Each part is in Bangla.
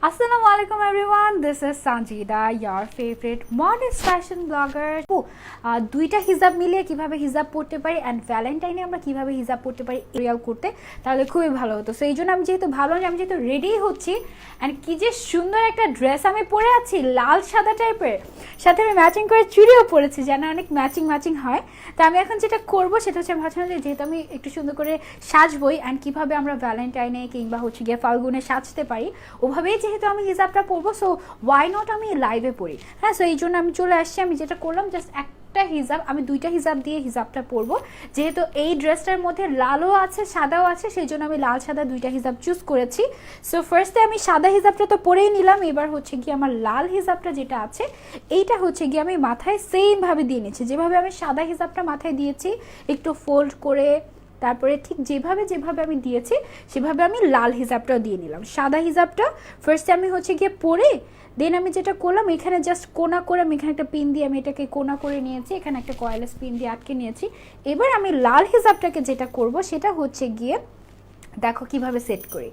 Assalamu alaikum everyone, this is Sanjida, your favorite modest fashion blogger. দুইটা হিজাব মিলিয়ে কিভাবে হিজাব পড়তে পারি এন্ড ভ্যালেন্টাইনে আমরা কিভাবে হিজাব পড়তে পারি রিয়াল করতে তাহলে খুবই ভালো হতো। সো এইজন্য আমি যেহেতু রেডি হচ্ছি এন্ড কি যে সুন্দর একটা ড্রেস আমি পরে আছি লাল সাদা টাইপের, সাথে আমি ম্যাচিং করে চুড়িও পরেছি, যেন অনেক ম্যাচিং হয়। তো আমি এখন যেটা করব সেটা হচ্ছে ভাবছিলাম যে যেহেতু আমি একটু সুন্দর করে সাজবই এন্ড কিভাবে আমরা ভ্যালেন্টাইনে কিংবা হচ্ছে গিয়ে ফাল্গুনে সাজতে পারি ওভাবেই যেহেতু আমি হিজাবটা পরবো, সো ওয়াই নট আমি লাইভে পড়ি। হ্যাঁ, সো এই জন্য আমি চলে আসছি। আমি যেটা করলাম জাস্ট একটা হিজাব, আমি দুইটা হিজাব দিয়ে হিজাবটা পরবো। যেহেতু এই ড্রেসটার মধ্যে লালও আছে সাদাও আছে, সেই জন্য আমি লাল সাদা দুইটা হিজাব চুজ করেছি। সো ফার্স্টে আমি সাদা হিজাবটা তো পরেই নিলাম, এবার হচ্ছে গিয়ে আমার লাল হিজাবটা যেটা আছে এইটা হচ্ছে গিয়ে আমি মাথায় সেমভাবে দিয়ে নিচ্ছি, যেভাবে আমি সাদা হিজাবটা মাথায় দিয়েছি একটু ফোল্ড করে, তারপরে ঠিক যেভাবে আমি দিয়েছি সেভাবে আমি লাল হিজাবটাও দিয়ে নিলাম। সাদা হিজাবটা ফার্স্টে আমি হচ্ছে গিয়ে পরে দেন আমি যেটা করলাম এখানে জাস্ট কোনা করে আমি এখানে একটা পিন দিয়ে আমি এটাকে কোনা করে নিয়েছি, এখানে একটা কয়েলেস পিন দিয়ে আটকে নিয়েছি। এবার আমি লাল হিজাবটাকে যেটা করব সেটা হচ্ছে গিয়ে দেখো কিভাবে সেট করি।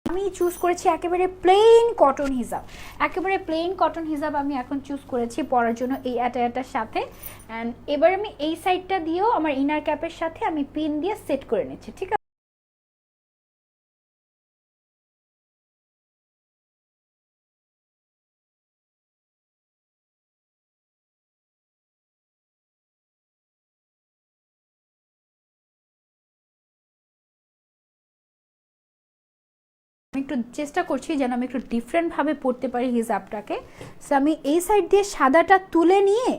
আমি চুজ করেছি একেবারে প্লেন কটন হিজাব, একেবারে প্লেন কটন হিজাব আমি এখন চুজ করেছি পরার জন্য এই অ্যাটায়ারটার সাথে। অ্যান্ড এবার আমি এই সাইডটা দিয়েও আমার ইনার ক্যাপের সাথে আমি পিন দিয়ে সেট করে নিচ্ছি, ঠিক আছে। আমি একটু চেষ্টা করছি যেন আমি একটু ডিফারেন্টভাবে পড়তে পারি হিজাবটাকে। সো আমি এই সাইড দিয়ে সাদাটা তুলে নিয়ে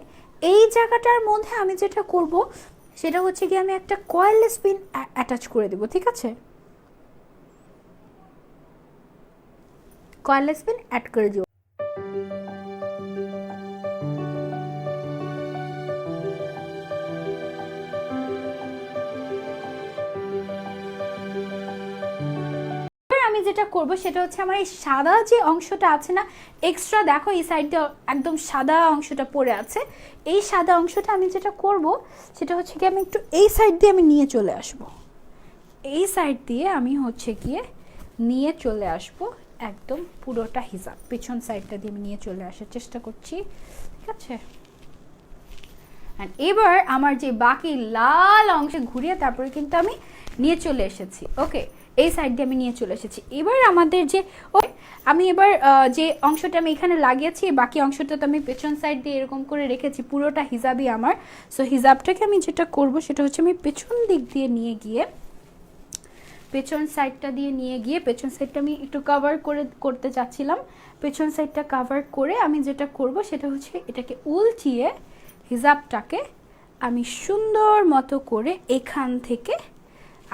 এই জায়গাটার মধ্যে আমি যেটা করব সেটা হচ্ছে কি আমি একটা কয়েললেস পিন অ্যাটাচ করে দেব, ঠিক আছে। কয়েললেস পিন অ্যাড করে দিব। আমি যেটা করব সেটা হচ্ছে আমার এই সাদা যে অংশটা আছে না এক্সট্রা, দেখো এই সাইডটা একদম সাদা অংশটা পড়ে আছে, এই সাদা অংশটা আমি যেটা করব সেটা হচ্ছে কি আমি একটু এই সাইড দিয়ে আমি নিয়ে চলে আসব, এই সাইড দিয়ে আমি হচ্ছে গিয়ে নিয়ে চলে আসব একদম পুরোটা হিজাব পেছন সাইডটা দিয়ে আমি নিয়ে চলে আসার চেষ্টা করছি, ঠিক আছে। এবার আমার যে বাকি লাল অংশে ঘুরিয়ে তারপরে কিন্তু আমি নিয়ে চলে এসেছি, ওকে, এই সাইড দিয়ে আমি নিয়ে চলে এসেছি। এবার আমাদের যে আমি এবার যে অংশটা আমি এখানে লাগিয়েছি বাকি অংশটা তো আমি পেছন সাইড দিয়ে এরকম করে রেখেছি, পুরোটা হিজাবই আমার। সো হিজাবটাকে আমি যেটা করব সেটা হচ্ছে আমি পেছন দিক দিয়ে নিয়ে গিয়ে পেছন সাইডটা দিয়ে নিয়ে গিয়ে পেছন সাইডটা আমি একটু কভার করতে চাচ্ছিলাম। পেছন সাইডটা কভার করে আমি যেটা করব সেটা হচ্ছে এটাকে উল্টিয়ে হিজাবটাকে আমি সুন্দর মতো করে এখান থেকে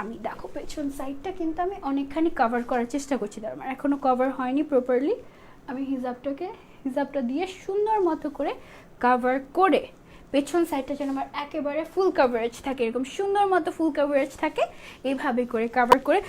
আমি দেখো পেছন সাইডটা কিন্তু আমি অনেকখানি কভার করার চেষ্টা করছি, তার মানে এখনো কভার হয়নি প্রপারলি। আমি হিজাবটা দিয়ে সুন্দর মতো করে কভার করে পেছন সাইডটা যেন আমার একেবারে ফুল কভারেজ থাকে, এরকম সুন্দর মতো ফুল কভারেজ থাকে, এইভাবে করে কভার করে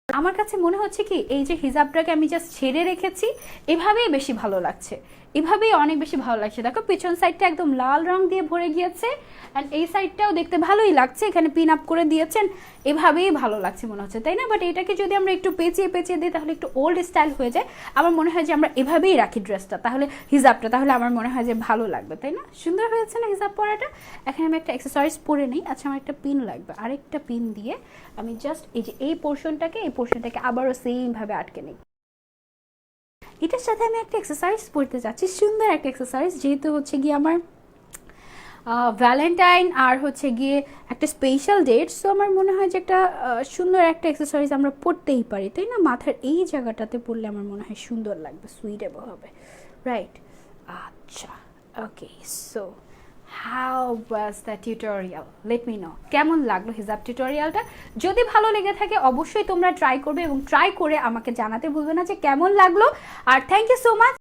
আমার কাছে মনে হচ্ছে কি এই যে হিজাবটাকে আমি জাস্ট ছেড়ে রেখেছি এভাবেই বেশি ভালো লাগছে, এভাবেই অনেক বেশি ভালো লাগছে। দেখো পেছন সাইডটা একদম লাল রং দিয়ে ভরে গিয়েছে অ্যান্ড এই সাইডটাও দেখতে ভালোই লাগছে, এখানে পিন আপ করে দিয়েছেন, এভাবেই ভালো লাগছে মনে হচ্ছে, তাই না। বাট এটাকে যদি আমরা একটু পেঁচিয়ে দিই তাহলে একটু ওল্ড স্টাইল হয়ে যায়। আমার মনে হয় যে আমরা এভাবেই রাখি ড্রেসটা, তাহলে হিজাবটা, তাহলে আমার মনে হয় যে ভালো লাগবে, তাই না। সুন্দর হয়েছে না হিজাব পরাটা। এখানে আমি একটা অ্যাক্সেসরিজ পরে নিই। আচ্ছা, আমার একটা পিন লাগবে, আরেকটা পিন দিয়ে আমি জাস্ট এই যে এই পোর্শনটাকে আবারও সেম ভাবে আটকে নিই। এটার সাথে আমি একটা এক্সারসাইজ পড়তে যাচ্ছি, সুন্দর একটা এক্সারসাইজ, যেহেতু হচ্ছে গিয়ে আমার ভ্যালেন্টাইন আর হচ্ছে গিয়ে একটা স্পেশাল ডেট। সো আমার মনে হয় যে একটা সুন্দর একটা এক্সারসাইজ আমরা পড়তেই পারি, তাই না। মাথার এই জায়গাটাতে পড়লে আমার মনে হয় সুন্দর লাগবে, সুইটেবল হবে, রাইট। আচ্ছা, okay, so how was the tutorial, let me know কেমন লাগলো হিজাব টিউটোরিয়ালটা। যদি ভালো লেগে থাকে অবশ্যই তোমরা ট্রাই করবে এবং ট্রাই করে আমাকে জানাতে ভুলবে না যে কেমন লাগলো। আর থ্যাংক ইউ সো মাচ।